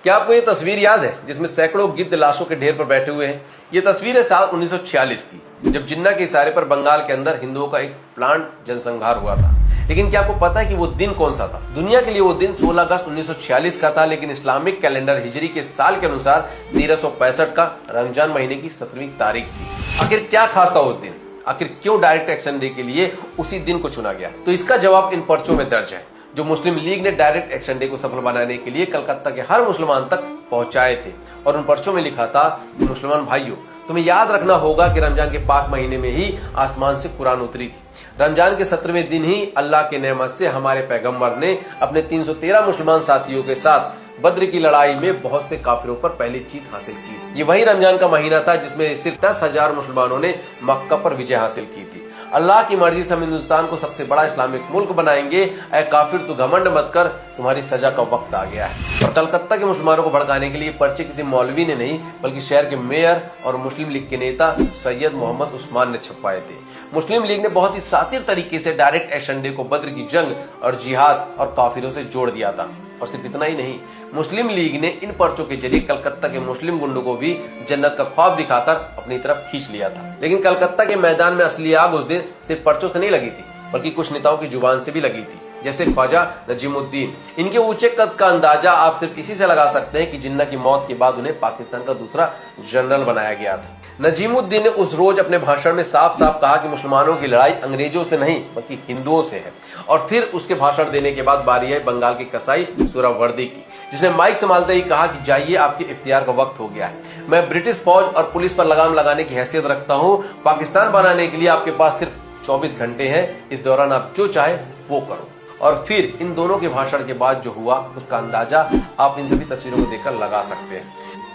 क्या आपको ये तस्वीर याद है जिसमें सैकड़ों गिद्ध लाशों के ढेर पर बैठे हुए हैं? ये तस्वीर है साल 1946 की, जब जिन्ना के इशारे पर बंगाल के अंदर हिंदुओं का एक प्लांट जनसंहार हुआ था। लेकिन क्या आपको पता है कि वो दिन कौन सा था? दुनिया के लिए वो दिन 16 अगस्त 1946 का था, लेकिन इस्लामिक कैलेंडर हिजरी के साल के अनुसार 1365 का रमजान महीने की 17वीं तारीख थी। आखिर क्या खास था उस दिन? आखिर क्यों डायरेक्ट एक्शन डे के लिए उसी दिन को चुना गया? तो इसका जवाब इन पर्चों में दर्ज है, जो मुस्लिम लीग ने डायरेक्ट एक्शन डे को सफल बनाने के लिए कलकत्ता के हर मुसलमान तक पहुंचाए थे। और उन पर्चों में लिखा था कि मुसलमान भाइयों, तुम्हें याद रखना होगा कि रमजान के पाक महीने में ही आसमान से कुरान उतरी थी। रमजान के 17वें दिन ही अल्लाह के नेमत से हमारे पैगंबर ने अपने 313 मुसलमान साथियों के साथ बद्र की लड़ाई में बहुत से काफिरों पर पहली जीत हासिल की। ये वही रमजान का महीना था जिसमें सिर्फ 10,000 मुसलमानों ने मक्का पर विजय हासिल की थी। अल्लाह की मर्जी से हम हिंदुस्तान को सबसे बड़ा इस्लामिक मुल्क बनाएंगे, ऐ काफिर तू घमंड मत कर, तुम्हारी सजा का वक्त आ गया है। और कलकत्ता के मुसलमानों को भड़काने के लिए पर्चे किसी मौलवी ने नहीं, बल्कि शहर के मेयर और मुस्लिम लीग के नेता सैयद मोहम्मद उस्मान ने छपवाए थे। मुस्लिम लीग ने बहुत ही शातिर तरीके से डायरेक्ट एक्शन डे को बद्र की जंग और जिहाद और काफिरों से जोड़ दिया था। और सिर्फ इतना ही नहीं, मुस्लिम लीग ने इन पर्चों के जरिए कलकत्ता के मुस्लिम गुंडों को भी जन्नत का ख्वाब दिखाकर अपनी तरफ खींच लिया था। लेकिन कलकत्ता के मैदान में असली आग उस दिन सिर्फ पर्चों से नहीं लगी थी, बल्कि कुछ नेताओं की जुबान से भी लगी थी, जैसे ख्वाजा नजीमुद्दीन। इनके ऊंचे कद का अंदाजा आप सिर्फ इसी से लगा सकते हैं कि जिन्ना की मौत के बाद उन्हें पाकिस्तान का दूसरा जनरल बनाया गया था। नजीमुद्दीन ने उस रोज अपने भाषण में साफ साफ कहा कि मुसलमानों की लड़ाई अंग्रेजों से नहीं बल्कि हिंदुओं से है। और फिर उसके भाषण देने के बाद बारी आई बंगाल की कसाई सुहरावर्दी की, जिसने माइक संभालते ही कहा कि जाइए, आपके इख्तियार का वक्त हो गया है। मैं ब्रिटिश फौज और पुलिस पर लगाम लगाने की हैसियत रखता हूँ। पाकिस्तान बनाने के लिए आपके पास सिर्फ 24 घंटे हैं, इस दौरान आप जो चाहे वो करो। और फिर इन दोनों के भाषण के बाद जो हुआ उसका अंदाजा आप इन सभी तस्वीरों को देखकर लगा सकते हैं।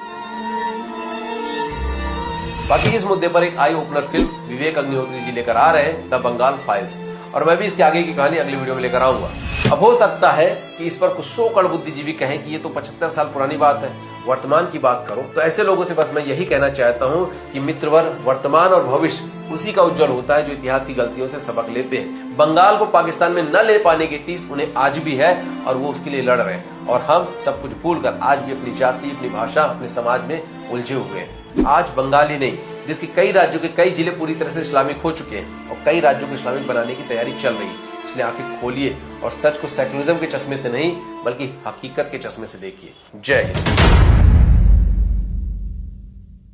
बाकी इस मुद्दे पर एक eye opener film Vivek Agnihotri ji लेकर आ रहे हैं, द बंगाल फाइल्स, और मैं भी इसके आगे की कहानी अगली वीडियो में लेकर आऊंगा। अब हो सकता है कि इस पर कुछ शोकड़ बुद्धिजीवी कहें कि ये तो 75 साल पुरानी बात है, वर्तमान की बात करो। तो ऐसे लोगों से बस मैं यही कहना चाहता हूँ कि मित्रवर, वर्तमान और भविष्य उसी का उज्जवल होता है जो इतिहास की गलतियों से सबक लेते हैं। बंगाल को पाकिस्तान में न ले पाने की टीस उन्हें आज भी है और वो उसके लिए लड़ रहे हैं। और हम सब कुछ भूलकर आज भी अपनी जाति, अपनी भाषा, अपने समाज में उलझे हुए हैं। आज बंगाल ही नहीं, जिसके कई राज्यों के कई जिले पूरी तरह से इस्लामिक हो चुके हैं और कई राज्यों को इस्लामिक बनाने की तैयारी चल रही है। इसलिए आंखें खोलिए और सच को सेकुलरिज्म के चश्मे से नहीं बल्कि हकीकत के चश्मे से देखिए। जय हिंद।